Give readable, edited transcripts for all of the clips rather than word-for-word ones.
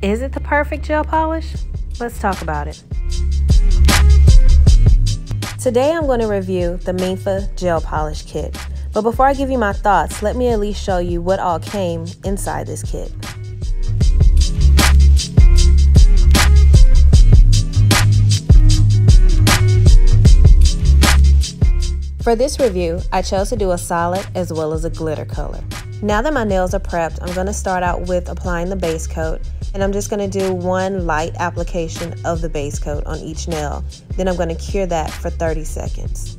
Is it the perfect gel polish? Let's talk about it. Today I'm going to review the MEFA gel polish kit. But before I give you my thoughts, let me at least show you what all came inside this kit. For this review, I chose to do a solid as well as a glitter color. Now that my nails are prepped, I'm going to start out with applying the base coat, and I'm just going to do one light application of the base coat on each nail. Then I'm going to cure that for 30 seconds.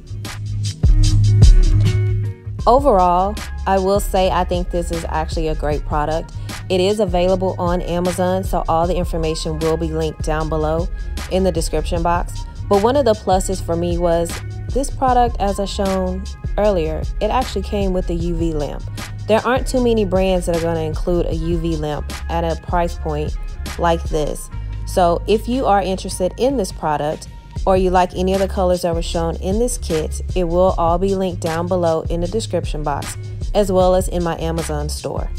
Overall, I will say I think this is actually a great product. It is available on Amazon, so all the information will be linked down below in the description box. But one of the pluses for me was this product, as I shown earlier, it actually came with a UV lamp. There aren't too many brands that are going to include a UV lamp at a price point like this. So if you are interested in this product, or you like any of the colors that were shown in this kit, it will all be linked down below in the description box, as well as in my Amazon store.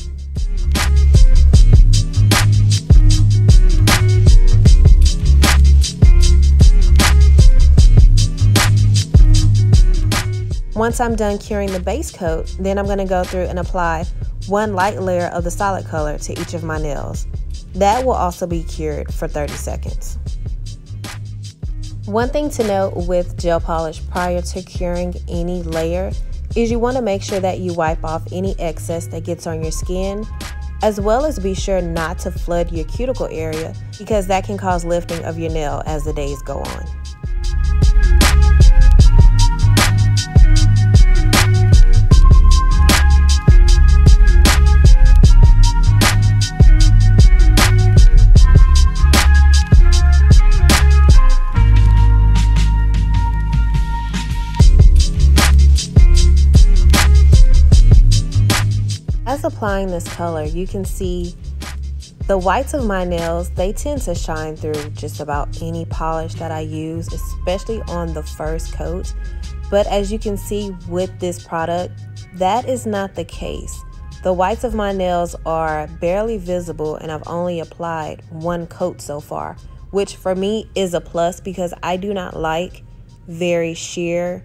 Once I'm done curing the base coat, then I'm going to go through and apply one light layer of the solid color to each of my nails. That will also be cured for 30 seconds. One thing to note with gel polish prior to curing any layer is you want to make sure that you wipe off any excess that gets on your skin, as well as be sure not to flood your cuticle area, because that can cause lifting of your nail as the days go on. As applying this color, you can see the whites of my nails, they tend to shine through just about any polish that I use, especially on the first coat. But as you can see with this product, that is not the case. The whites of my nails are barely visible, and I've only applied one coat so far, which for me is a plus because I do not like very sheer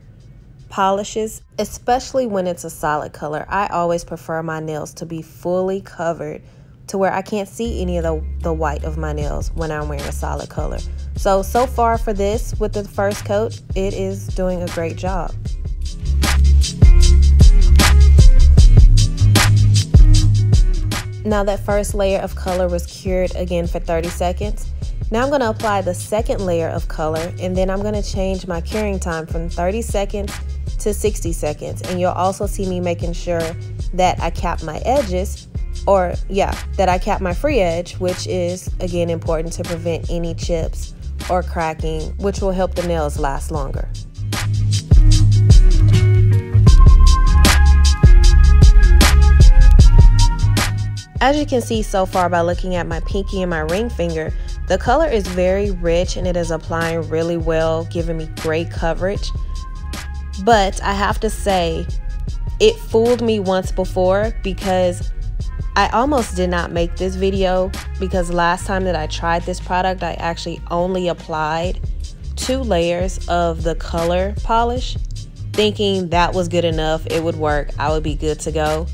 polishes, especially when it's a solid color. I always prefer my nails to be fully covered to where I can't see any of the white of my nails when I'm wearing a solid color. So far for this, with the first coat, it is doing a great job. Now that first layer of color was cured again for 30 seconds. Now I'm going to apply the second layer of color, and then I'm going to change my curing time from 30 seconds to 60 seconds. And you'll also see me making sure that I cap my edges, that I cap my free edge, which is again important to prevent any chips or cracking, which will help the nails last longer. As you can see so far by looking at my pinky and my ring finger, the color is very rich and it is applying really well, giving me great coverage. But I have to say, it fooled me once before because I almost did not make this video, because last time that I tried this product, I actually only applied 2 layers of the color polish, thinking that was good enough, it would work, I would be good to go.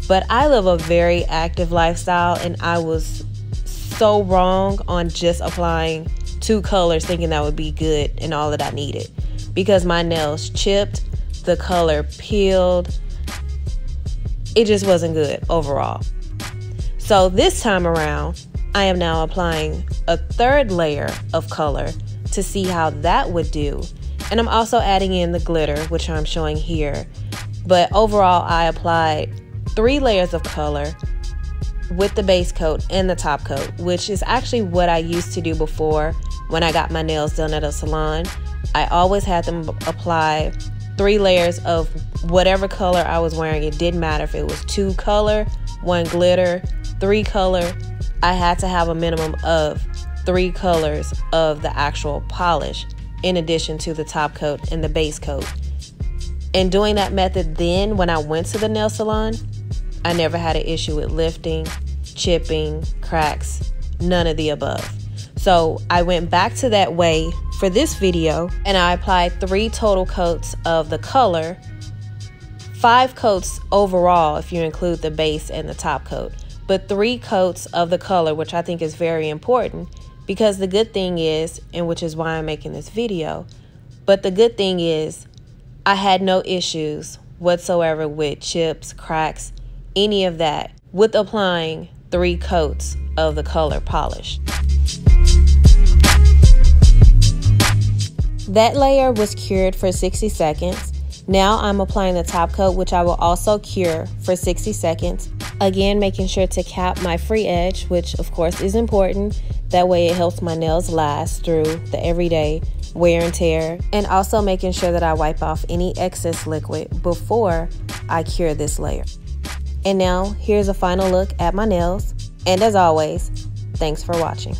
But I live a very active lifestyle, and I was so wrong on just applying 2 colors thinking that would be good and all that I needed, because my nails chipped, the color peeled, it just wasn't good overall. So this time around, I am now applying a 3rd layer of color to see how that would do, and I'm also adding in the glitter, which I'm showing here. But overall, I applied 3 layers of color with the base coat and the top coat, which is actually what I used to do before when I got my nails done at a salon. I always had them apply 3 layers of whatever color I was wearing. It didn't matter if it was 2 color, 1 glitter, 3 color. I had to have a minimum of 3 colors of the actual polish in addition to the top coat and the base coat. And doing that method then, when I went to the nail salon, I never had an issue with lifting, chipping, cracks, none of the above. So I went back to that way for this video and I applied 3 total coats of the color, 5 coats overall if you include the base and the top coat, but 3 coats of the color, which I think is very important because the good thing is, and which is why I'm making this video, but the good thing is I had no issues whatsoever with chips, cracks, any of that with applying 3 coats of the color polish. That layer was cured for 60 seconds. Now I'm applying the top coat, which I will also cure for 60 seconds. Again, making sure to cap my free edge, which of course is important. That way it helps my nails last through the everyday wear and tear. And also making sure that I wipe off any excess liquid before I cure this layer. And now here's a final look at my nails. And as always, thanks for watching.